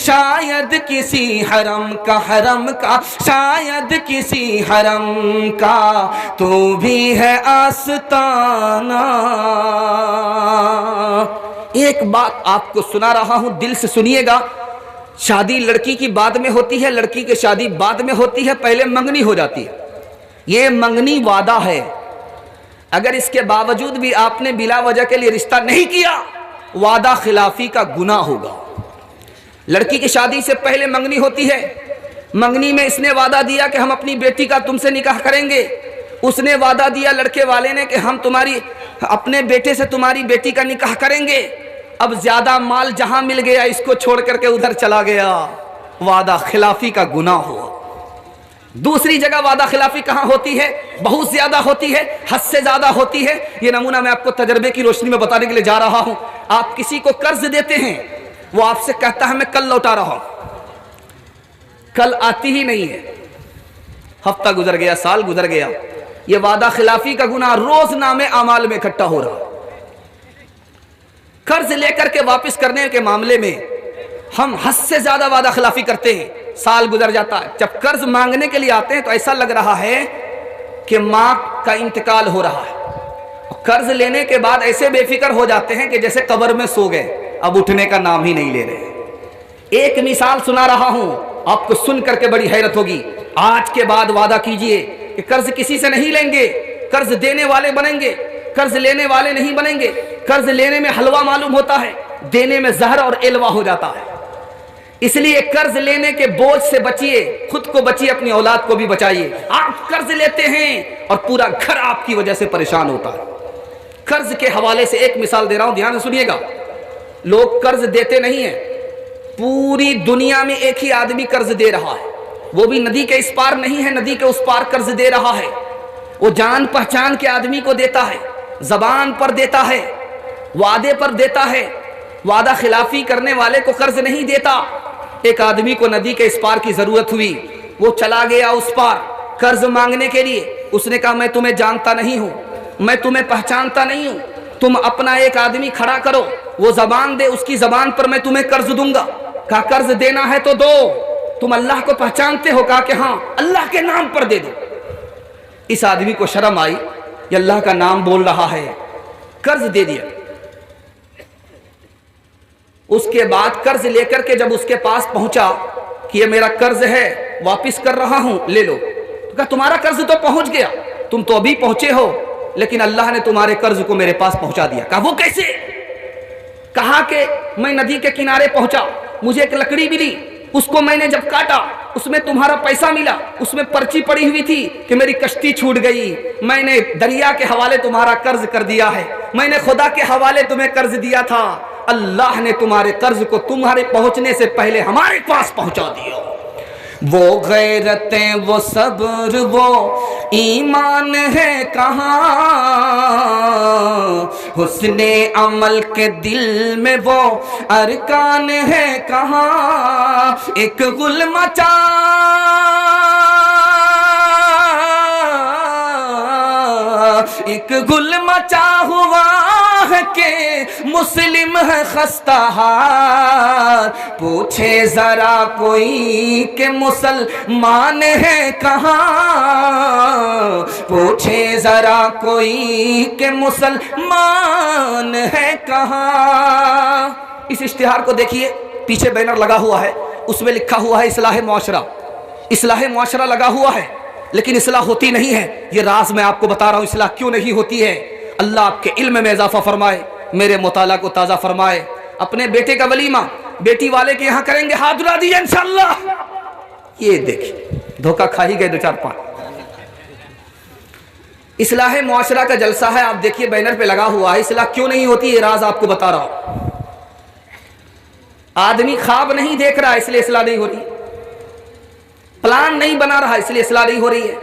شاید کسی حرم کا شاید کسی حرم کا تو بھی ہے آستانہ۔ ایک بات آپ کو سنا رہا ہوں، دل سے سنیے گا۔ شادی لڑکی کی بعد میں ہوتی ہے، لڑکی کی شادی بعد میں ہوتی ہے، پہلے منگنی ہو جاتی ہے۔ یہ منگنی وعدہ ہے، اگر اس کے باوجود بھی آپ نے بلا وجہ کے لیے رشتہ نہیں کیا، وعدہ خلافی کا گناہ ہوگا۔ لڑکی کی شادی سے پہلے منگنی ہوتی ہے، منگنی میں اس نے وعدہ دیا کہ ہم اپنی بیٹی کا تم سے نکاح کریں گے، اس نے وعدہ دیا لڑکے والے نے کہ ہم اپنے بیٹے سے تمہاری بیٹی کا نکاح کریں گے۔ اب زیادہ مال جہاں مل گیا اس کو چھوڑ کر کے ادھر چلا گیا، وعدہ خلافی کا گناہ ہوا۔ دوسری جگہ وعدہ خلافی کہاں ہوتی ہے؟ بہت زیادہ ہوتی ہے، حد سے زیادہ ہوتی ہے۔ یہ نمونہ میں آپ کو تجربے کی روشنی میں بتانے کے لیے جا رہا ہوں۔ آپ کسی کو قرض دیتے ہیں، وہ آپ سے کہتا ہے میں کل لوٹا رہا ہوں، کل آتی ہی نہیں ہے، ہفتہ گزر گیا، سال گزر گیا، یہ وعدہ خلافی کا گناہ روز نامے اعمال میں اکٹھا ہو رہا۔ قرض لے کر کے واپس کرنے کے معاملے میں ہم حد سے زیادہ وعدہ خلافی کرتے ہیں، سال گزر جاتا ہے، جب قرض مانگنے کے لیے آتے ہیں تو ایسا لگ رہا ہے کہ ماں کا انتقال ہو رہا ہے۔ قرض لینے کے بعد ایسے بے فکر ہو جاتے ہیں کہ جیسے قبر میں سو گئے، اب اٹھنے کا نام ہی نہیں لے رہے۔ ایک مثال سنا رہا ہوں، آپ کو سن کر کے بڑی حیرت ہوگی۔ آج کے بعد وعدہ کیجئے کہ قرض کسی سے نہیں لیں گے، قرض دینے والے بنیں گے، قرض لینے والے نہیں بنیں گے۔ قرض لینے میں حلوہ معلوم ہوتا ہے، دینے میں زہر اور علوہ ہو جاتا ہے۔ اس لیے قرض لینے کے بوجھ سے بچیے، خود کو بچیے، اپنی اولاد کو بھی بچائیے۔ آپ قرض لیتے ہیں اور پورا گھر آپ کی وجہ سے پریشان ہوتا ہے۔ قرض کے حوالے سے ایک مثال دے رہا ہوں، دھیان سے سنیے گا۔ لوگ قرض دیتے نہیں ہیں، پوری دنیا میں ایک ہی آدمی قرض دے رہا ہے، وہ بھی ندی کے اس پار نہیں ہے، ندی کے اس پار قرض دے رہا ہے۔ وہ جان پہچان کے آدمی کو دیتا ہے، زبان پر دیتا ہے، وعدے پر دیتا ہے، وعدہ خلافی کرنے والے کو قرض نہیں دیتا۔ ایک آدمی کو ندی کے اس پار کی ضرورت ہوئی، وہ چلا گیا اس پار قرض مانگنے کے لیے۔ اس نے کہا میں تمہیں جانتا نہیں ہوں، میں تمہیں پہچانتا نہیں ہوں، تم اپنا ایک آدمی کھڑا کرو، وہ زبان دے، اس کی زبان پر میں تمہیں قرض دوں گا۔ کہا قرض دینا ہے تو دو، تم اللہ کو پہچانتے ہو؟ کہا کہ ہاں، اللہ کے نام پر دے دو۔ اس آدمی کو شرم آئی، یہ اللہ کا نام بول رہا ہے، قرض دے دیا۔ اس کے بعد قرض لے کر کے جب اس کے پاس پہنچا کہ یہ میرا قرض ہے، واپس کر رہا ہوں، لے لو۔ تو کہا تمہارا قرض تو پہنچ گیا، تم تو ابھی پہنچے ہو، لیکن اللہ نے تمہارے قرض کو میرے پاس پہنچا دیا۔ کہا وہ کیسے؟ کہا کہ میں ندی کے کنارے پہنچا، مجھے ایک لکڑی ملی، اس کو میں نے جب کاٹا، اس میں تمہارا پیسہ ملا، اس میں پرچی پڑی ہوئی تھی کہ میری کشتی چھوٹ گئی، میں نے دریا کے حوالے تمہارا قرض کر دیا ہے، میں نے خدا کے حوالے تمہیں قرض دیا تھا، اللہ نے تمہارے قرض کو تمہارے پہنچنے سے پہلے ہمارے پاس پہنچا دیا۔ وہ غیرتیں، وہ صبر، وہ ایمان ہے کہاں، حسن عمل کے دل میں وہ ارکان ہے کہاں، ایک غل مچا ایک گل مچا ہوا ہے کہ مسلم ہے خستہ حال، پوچھے ذرا کوئی کہ مسلمان ہے کہاں، پوچھے ذرا کوئی کہ مسلمان ہے کہاں۔ اس اشتہار کو دیکھیے، پیچھے بینر لگا ہوا ہے، اس میں لکھا ہوا ہے اصلاح معاشرہ، اصلاح معاشرہ لگا ہوا ہے، لیکن اصلاح ہوتی نہیں ہے۔ یہ راز میں آپ کو بتا رہا ہوں، اصلاح کیوں نہیں ہوتی ہے۔ اللہ آپ کے علم میں اضافہ فرمائے، میرے مطالعہ کو تازہ فرمائے۔ اپنے بیٹے کا ولیمہ بیٹی والے کے یہاں کریں گے، ہاتھ اٹھا دیجیے انشاءاللہ۔ یہ دیکھیں، دھوکہ کھا ہی گئے دو چار پانچ۔ اصلاح معاشرہ کا جلسہ ہے، آپ دیکھیے بینر پہ لگا ہوا ہے۔ اصلاح کیوں نہیں ہوتی، یہ راز آپ کو بتا رہا ہوں۔ آدمی خواب نہیں دیکھ رہا، اس لیے اصلاح نہیں ہوتی، پلان نہیں بنا رہا، اس لیے اصلاح نہیں ہو رہی ہے،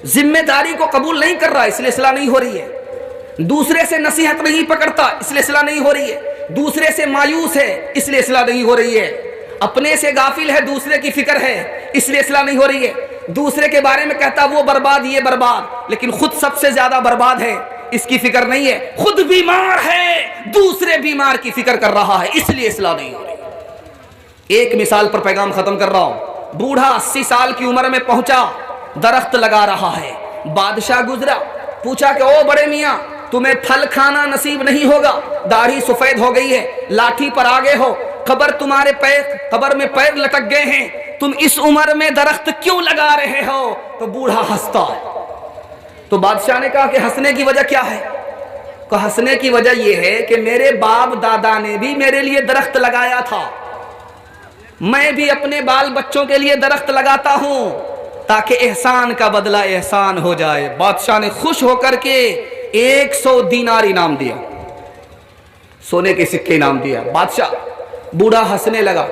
ذمہ داری کو قبول نہیں کر رہا، اس لیے اصلاح نہیں ہو رہی ہے، دوسرے سے نصیحت نہیں پکڑتا، اس لیے اصلاح نہیں ہو رہی ہے، دوسرے سے مایوس ہے، اس لیے اصلاح نہیں ہو رہی ہے، اپنے سے غافل ہے، دوسرے کی فکر ہے، اس لیے اصلاح نہیں ہو رہی ہے، دوسرے کے بارے میں کہتا وہ برباد یہ برباد، لیکن خود سب سے زیادہ برباد ہے، اس کی فکر نہیں ہے، خود بیمار ہے، دوسرے بیمار کی فکر کر رہا ہے، اس لیے اصلاح نہیں ہو رہی۔ ایک مثال پر پیغام ختم کر رہا ہوں. بوڑھا 80 سال کی عمر میں پہنچا, درخت لگا رہا ہے. بادشاہ گزرا, پوچھا کہ او بڑے میاں تمہیں پھل کھانا نصیب نہیں ہوگا, داڑھی سفید ہو گئی ہے, لاٹھی پر آگے ہو, قبر میں پیر لٹک گئے ہیں, تم اس عمر میں درخت کیوں لگا رہے ہو؟ تو بوڑھا ہنستا ہے. تو بادشاہ نے کہا کہ ہنسنے کی وجہ کیا ہے؟ کہ ہنسنے کی وجہ یہ ہے کہ میرے باپ دادا نے بھی میرے لیے درخت لگایا تھا, میں بھی اپنے بال بچوں کے لیے درخت لگاتا ہوں تاکہ احسان کا بدلہ احسان ہو جائے. بادشاہ نے خوش ہو کر کے 100 دینار انعام دیا, سونے کے سکے انعام دیا. بادشاہ, بوڑھا ہنسنے لگا.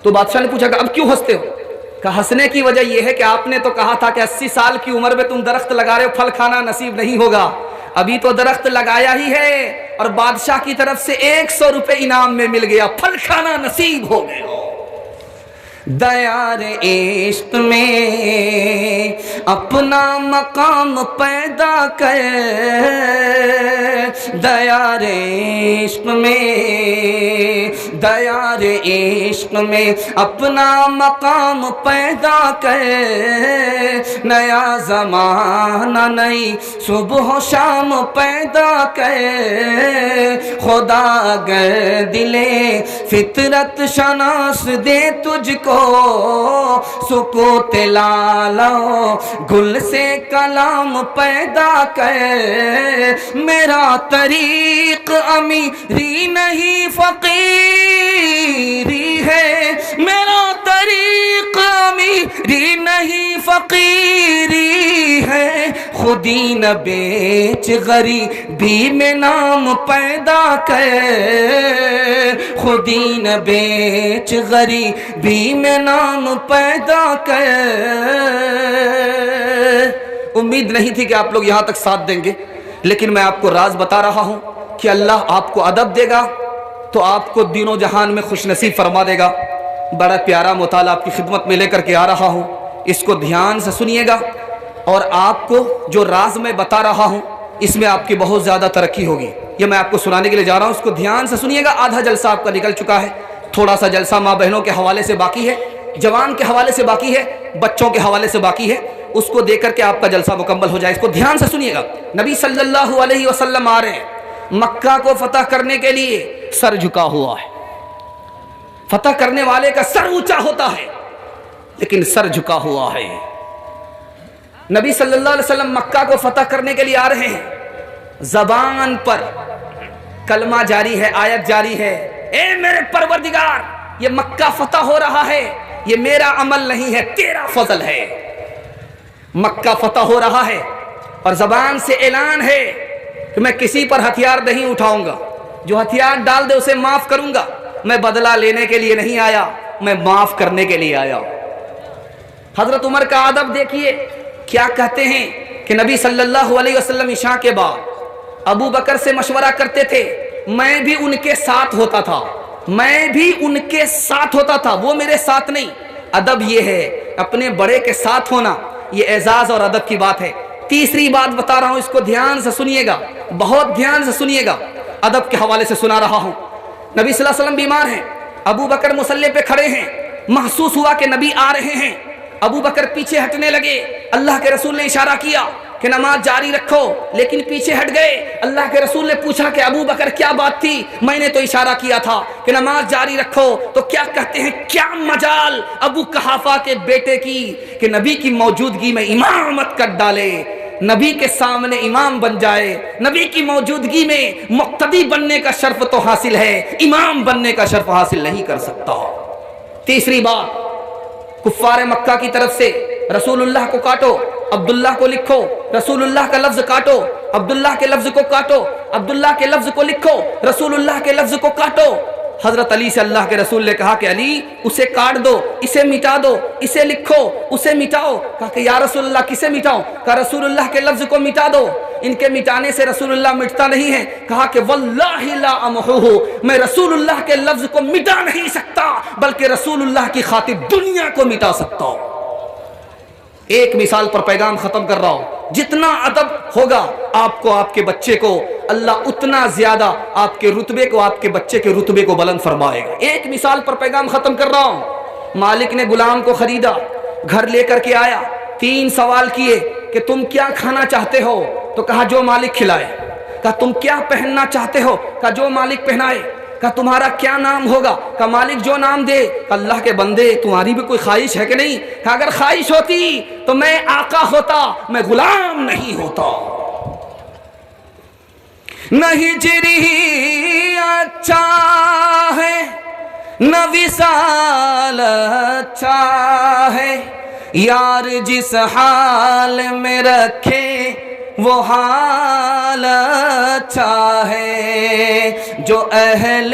تو بادشاہ نے پوچھا کہ اب کیوں ہنستے ہو؟ کہ ہنسنے کی وجہ یہ ہے کہ آپ نے تو کہا تھا کہ 80 سال کی عمر میں تم درخت لگا رہے ہو, پھل کھانا نصیب نہیں ہوگا. ابھی تو درخت لگایا ہی ہے اور بادشاہ کی طرف سے 100 روپے انعام میں مل گیا, پھل کھانا نصیب ہو گیا. دیار عشق میں اپنا مقام پیدا کر, دیار عشق میں اپنا مقام پیدا کر, نیا زمانہ نئی صبح و شام پیدا کر. خدا اگر دلے فطرت شناس دے تجھ کو, سکوت لالو گل سے کلام پیدا کر. میرا طریق امیری نہیں فقیری ہے, میرا طریق امیری نہیں فقیری ہے. خودی نہ بیچ غریبی میں نام پیدا کر, خودی نہ بیچ غریبی میں نام پیدا کر. امید نہیں تھی کہ آپ لوگ یہاں تک ساتھ دیں گے, لیکن میں آپ کو راز بتا رہا ہوں کہ اللہ آپ کو ادب دے گا تو آپ کو دین و جہان میں خوش نصیب فرما دے گا. بڑا پیارا مطالعہ آپ کی خدمت میں لے کر کے آ رہا ہوں, اس کو دھیان سے سنیے گا, اور آپ کو جو راز میں بتا رہا ہوں اس میں آپ کی بہت زیادہ ترقی ہوگی. یہ میں آپ کو سنانے کے لیے جا رہا ہوں, اس کو دھیان سے سنیے گا. آدھا جلسہ آپ کا نکل چکا ہے, تھوڑا سا جلسہ ماں بہنوں کے حوالے سے باقی ہے, جوان کے حوالے سے باقی ہے, بچوں کے حوالے سے باقی ہے. اس کو دیکھ کر کے آپ کا جلسہ مکمل ہو جائے. اس کو دھیان سے سنیے گا. نبی صلی اللہ علیہ وسلم آ رہے ہیں, مکہ کو فتح کرنے کے لیے سر جھکا ہوا ہے. فتح کرنے والے کا سر اونچا ہوتا ہے لیکن سر جھکا ہوا ہے. نبی صلی اللہ علیہ وسلم مکہ کو فتح کرنے کے لیے آ رہے ہیں, زبان پر کلمہ جاری ہے, آیت جاری ہے, اے میرے پروردگار یہ مکہ فتح ہو رہا ہے, یہ میرا عمل نہیں ہے, تیرا فضل ہے. مکہ فتح ہو رہا ہے اور زبان سے اعلان ہے کہ میں کسی پر ہتھیار نہیں اٹھاؤں گا, جو ہتھیار ڈال دے اسے معاف کروں گا. میں بدلہ لینے کے لیے نہیں آیا, میں معاف کرنے کے لیے آیا. حضرت عمر کا ادب دیکھیے, کیا کہتے ہیں کہ نبی صلی اللہ علیہ وسلم عشاء کے بعد ابو بکر سے مشورہ کرتے تھے, میں بھی ان کے ساتھ ہوتا تھا, میں بھی ان کے ساتھ ہوتا تھا, وہ میرے ساتھ نہیں. ادب یہ ہے, اپنے بڑے کے ساتھ ہونا, یہ اعزاز اور ادب کی بات ہے. تیسری بات بتا رہا ہوں, اس کو دھیان سے سنیے گا, بہت دھیان سے سنیے گا. ادب کے حوالے سے سنا رہا ہوں. نبی صلی اللہ علیہ وسلم بیمار ہیں, ابو بکر مصلی پہ کھڑے ہیں, محسوس ہوا کہ نبی آ رہے ہیں. ابو بکر پیچھے ہٹنے لگے. اللہ کے رسول نے اشارہ کیا کہ نماز جاری رکھو, لیکن پیچھے ہٹ گئے. اللہ کے رسول نے پوچھا کہ ابو بکر کیا بات تھی؟ میں نے تو اشارہ کیا تھا کہ نماز جاری رکھو. تو کیا کہتے ہیں, کیا مجال ابو قحافہ کے بیٹے کی کہ نبی کی موجودگی میں امامت کر ڈالے, نبی کے سامنے امام بن جائے. نبی کی موجودگی میں مقتدی بننے کا شرف تو حاصل ہے, امام بننے کا شرف حاصل نہیں کر سکتا. تیسری بات, کفار مکہ کی طرف سے رسول اللہ کو کاٹو, عبداللہ کو لکھو, رسول اللہ کا لفظ کاٹو, عبداللہ کے لفظ کو کاٹو, عبداللہ کے لفظ کو لکھو, رسول اللہ کے لفظ کو کاٹو. حضرت علی سے اللہ کے رسول نے کہا کہ علی اسے کاٹ دو, اسے مٹا دو, اسے لکھو, اسے مٹاؤ. کہا کہ یا رسول اللہ کسے مٹاؤ؟ کہا رسول اللہ کے لفظ کو مٹا دو. ان کے مٹانے سے رسول اللہ مٹتا نہیں ہے. کہا کہ واللہ لا امحوہ, میں رسول اللہ کے لفظ کو مٹا نہیں سکتا, بلکہ رسول اللہ کی خاطر دنیا کو مٹا سکتا ہوں. ایک مثال پر پیغام ختم کر رہا ہوں. جتنا ادب ہوگا آپ کو، آپ کے بچے کو، اللہ اتنا زیادہ آپ کے رتبے کو، آپ کے بچے کے رتبے کو بلند فرمائے گا۔ ایک مثال پر پیغام ختم کر رہا ہوں۔ مالک نے غلام کو خریدا، گھر لے کر کے آیا، 3 سوال کیے کہ تم کیا کھانا چاہتے ہو؟ تو کہا جو مالک کھلائے۔ کہا تم کیا پہننا چاہتے ہو؟ کہا جو مالک پہنائے۔ کہا تمہارا کیا نام ہوگا؟ کہا مالک جو نام دے۔ کہا اللہ کے بندے تمہاری بھی کوئی خواہش ہے کہ نہیں؟ کہا اگر خواہش ہوتی تو میں آقا ہوتا، میں غلام نہیں ہوتا۔ نہ ہجری اچھا ہے نہ وصال اچھا ہے، یار جس حال میں رکھے وہ حال اچھا ہے۔ جو اہل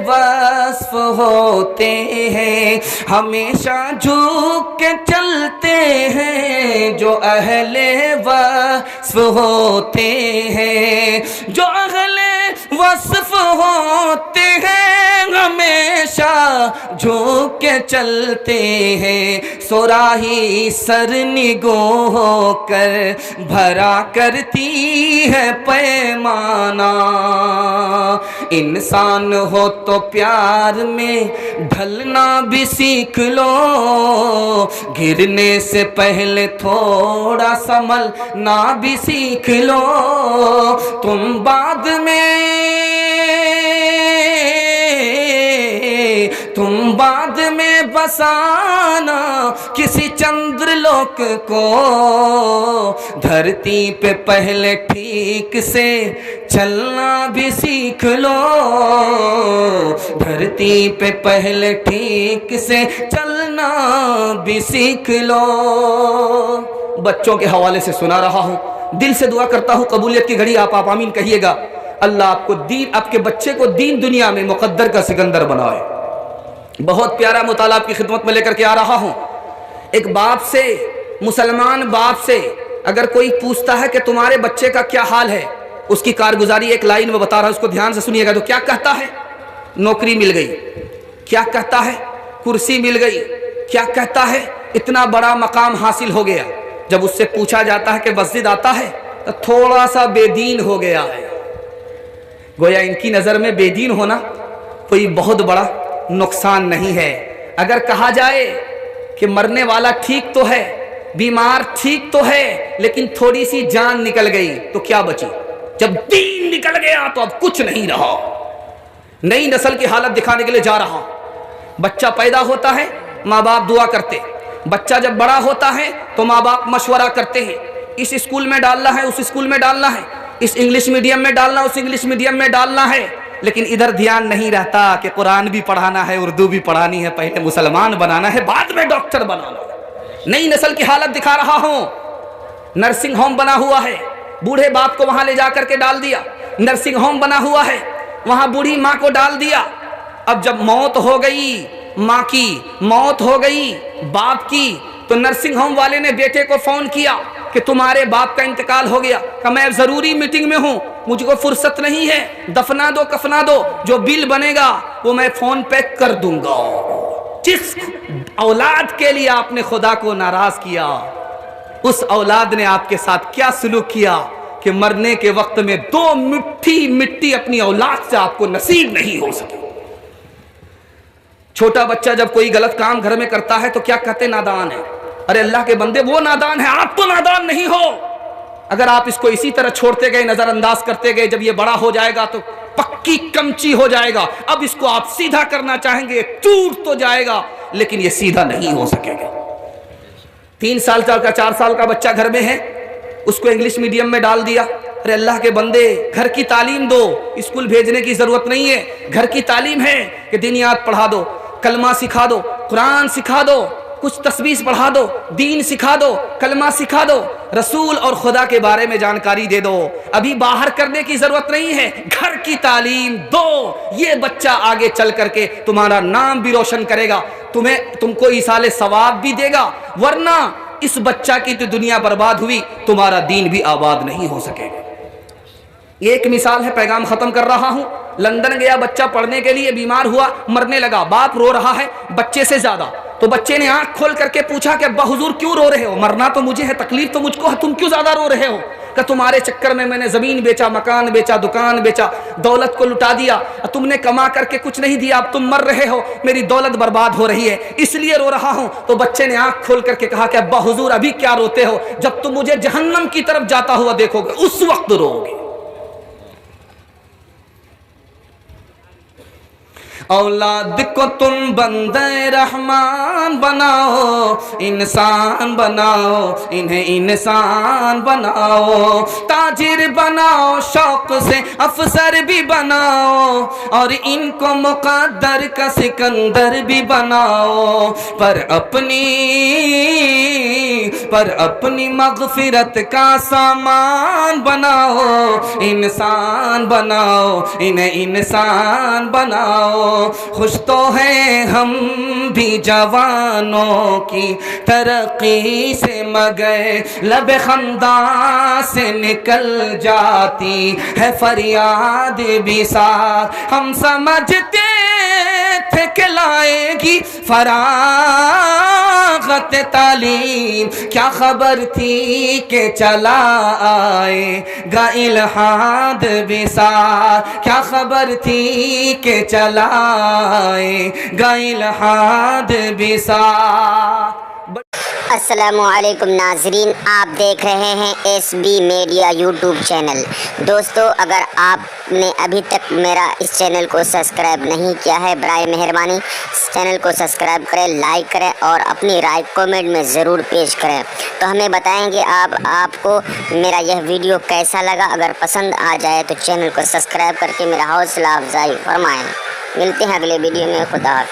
وصف ہوتے ہیں ہمیشہ جھک کے چلتے ہیں، جو اہل وصف ہوتے ہیں، جو اہل وصف ہوتے ہیں ہمیشہ جھک کے چلتے ہیں۔ صراحی سر نگوں ہو کر بھرا کرتی ہے پیمانہ، انسان ہو تو پیار میں ڈھلنا بھی سیکھ لو، گرنے سے پہلے تھوڑا سنبھلنا بھی سیکھ لو، تم بعد میں بسانا کسی چندر لوک کو، دھرتی پہ پہلے ٹھیک سے چلنا بھی سیکھ لو، دھرتی پہ پہلے ٹھیک سے چلنا بھی سیکھ لو۔ بچوں کے حوالے سے سنا رہا ہوں، دل سے دعا کرتا ہوں قبولیت کی گھڑی آپ آمین کہیے گا۔ اللہ آپ کو دین، آپ کے بچے کو دین دنیا میں مقدر کا سکندر بنائے۔ بہت پیارا مطالعہ آپ کی خدمت میں لے کر کے آ رہا ہوں۔ ایک باپ سے، مسلمان باپ سے اگر کوئی پوچھتا ہے کہ تمہارے بچے کا کیا حال ہے، اس کی کارگزاری ایک لائن میں بتا رہا ہوں، اس کو دھیان سے سنیے گا۔ تو کیا کہتا ہے؟ نوکری مل گئی۔ کیا کہتا ہے؟ کرسی مل گئی۔ کیا کہتا ہے؟ اتنا بڑا مقام حاصل ہو گیا۔ جب اس سے پوچھا جاتا ہے کہ مسجد آتا ہے تو تھوڑا سا بے دین ہو گیا ہے۔ گویا ان کی نظر میں بے دین ہونا کوئی بہت بڑا نقصان نہیں ہے۔ اگر کہا جائے کہ مرنے والا ٹھیک تو ہے، بیمار ٹھیک تو ہے، لیکن تھوڑی سی جان نکل گئی تو کیا بچی؟ جب دین نکل گیا تو اب کچھ نہیں رہا۔ نئی نسل کی حالت دکھانے کے لیے جا رہا۔ بچہ پیدا ہوتا ہے، ماں باپ دعا کرتے، بچہ جب بڑا ہوتا ہے تو ماں باپ مشورہ کرتے ہیں، اس اسکول میں ڈالنا ہے، اس اسکول میں ڈالنا ہے، اس انگلش میڈیم میں ڈالنا، اس انگلش میڈیم میں ڈالنا ہے، لیکن ادھر دھیان نہیں رہتا کہ قرآن بھی پڑھانا ہے، اردو بھی پڑھانی ہے، پہلے مسلمان بنانا ہے، بعد میں ڈاکٹر بنانا ہے۔ نئی نسل کی حالت دکھا رہا ہوں۔ نرسنگ ہوم بنا ہوا ہے، بوڑھے باپ کو وہاں لے جا کر کے ڈال دیا۔ نرسنگ ہوم بنا ہوا ہے، وہاں بوڑھی ماں کو ڈال دیا۔ اب جب موت ہو گئی، ماں کی موت ہو گئی، باپ کی، تو نرسنگ ہوم والے نے بیٹے کو فون کیا کہ تمہارے باپ کا انتقال ہو گیا۔ کہ میں ضروری میٹنگ میں ہوں، مجھ کو فرصت نہیں ہے، دفنا دو کفنا دو، جو بل بنے گا وہ میں فون پے کر دوں گا۔ جس اولاد کے لیے آپ نے خدا کو ناراض کیا، اس اولاد نے آپ کے ساتھ کیا سلوک کیا کہ مرنے کے وقت میں 2 مٹھی مٹی اپنی اولاد سے آپ کو نصیب نہیں ہو سکی۔ چھوٹا بچہ جب کوئی غلط کام گھر میں کرتا ہے تو کیا کہتے؟ نادان ہے۔ ارے اللہ کے بندے، وہ نادان ہے، آپ تو نادان نہیں ہو۔ اگر آپ اس کو اسی طرح چھوڑتے گئے، نظر انداز کرتے گئے، جب یہ بڑا ہو جائے گا تو پکی کمچی ہو جائے گا۔ اب اس کو آپ سیدھا کرنا چاہیں گے، ٹوٹ تو جائے گا لیکن یہ سیدھا نہیں ہو سکے گا۔ 3 سال کا 4 سال کا بچہ گھر میں ہے، اس کو انگلش میڈیم میں ڈال دیا۔ ارے اللہ کے بندے، گھر کی تعلیم دو، اسکول بھیجنے کی ضرورت نہیں ہے۔ گھر کی تعلیم ہے کہ دینیات پڑھا دو، کلمہ سکھا دو، قرآن سکھا دو، کچھ تسبیح پڑھا دو، دین سکھا دو، کلمہ سکھا دو، رسول اور خدا کے بارے میں جانکاری دے دو۔ ابھی باہر کرنے کی ضرورت نہیں ہے، گھر کی تعلیم دو۔ یہ بچہ آگے چل کر کے تمہارا نام بھی روشن کرے گا، تم کو ایصال ثواب بھی دے گا، ورنہ اس بچہ کی تو دنیا برباد ہوئی، تمہارا دین بھی آباد نہیں ہو سکے گا۔ ایک مثال ہے، پیغام ختم کر رہا ہوں۔ لندن گیا بچہ پڑھنے کے لیے، بیمار ہوا، مرنے لگا، باپ رو رہا ہے بچے سے زیادہ۔ تو بچے نے آنکھ کھول کر کے پوچھا کہ ابا حضور کیوں رو رہے ہو؟ مرنا تو مجھے ہے، تکلیف تو مجھ کو ہے، تم کیوں زیادہ رو رہے ہو؟ کہ تمہارے چکر میں نے زمین بیچا، مکان بیچا، دکان بیچا، دولت کو لٹا دیا، تم نے کما کر کے کچھ نہیں دیا، اب تم مر رہے ہو، میری دولت برباد ہو رہی ہے، اس لیے رو رہا ہوں۔ تو بچے نے آنکھ کھول کر کے کہا کہ ابا حضور ابھی کیا روتے ہو؟ جب تم مجھے جہنم کی طرف جاتا ہوا دیکھو گے اس وقت رو گے۔ اولاد کو تم بندہ رحمان بناؤ، انسان بناؤ، انہیں انسان بناؤ، تاجر بناؤ، شوق سے افسر بھی بناؤ، اور ان کو مقدر کا سکندر بھی بناؤ، پر اپنی مغفرت کا سامان بناؤ، انسان بناؤ، انہیں انسان بناؤ۔ خوش تو ہیں ہم بھی جوانوں کی ترقی سے، مگر لب خنداں سے نکل جاتی ہے فریاد بھی ساتھ۔ ہم سمجھتے تھے کہ لائے گی فراغت تعلیم، کیا خبر تھی کہ چلا آئے گا الحاد بھی ساتھ، کیا خبر تھی کہ چلا آئے گا الحاد بھی ساتھ۔ السلام علیکم ناظرین، آپ دیکھ رہے ہیں S B media YouTube channel. دوستو، اگر آپ نے ابھی تک میرا اس چینل کو سبسکرائب نہیں کیا ہے، برائے مہربانی اس چینل کو سبسکرائب کریں، لائک کریں اور اپنی رائے کومنٹ میں ضرور پیش کریں، تو ہمیں بتائیں گے آپ کو میرا یہ ویڈیو کیسا لگا۔ اگر پسند آ جائے تو چینل کو سبسکرائب کر کے میرا حوصلہ افزائی فرمائیں۔ ملتے ہیں اگلے ویڈیو میں، خدا حافظ۔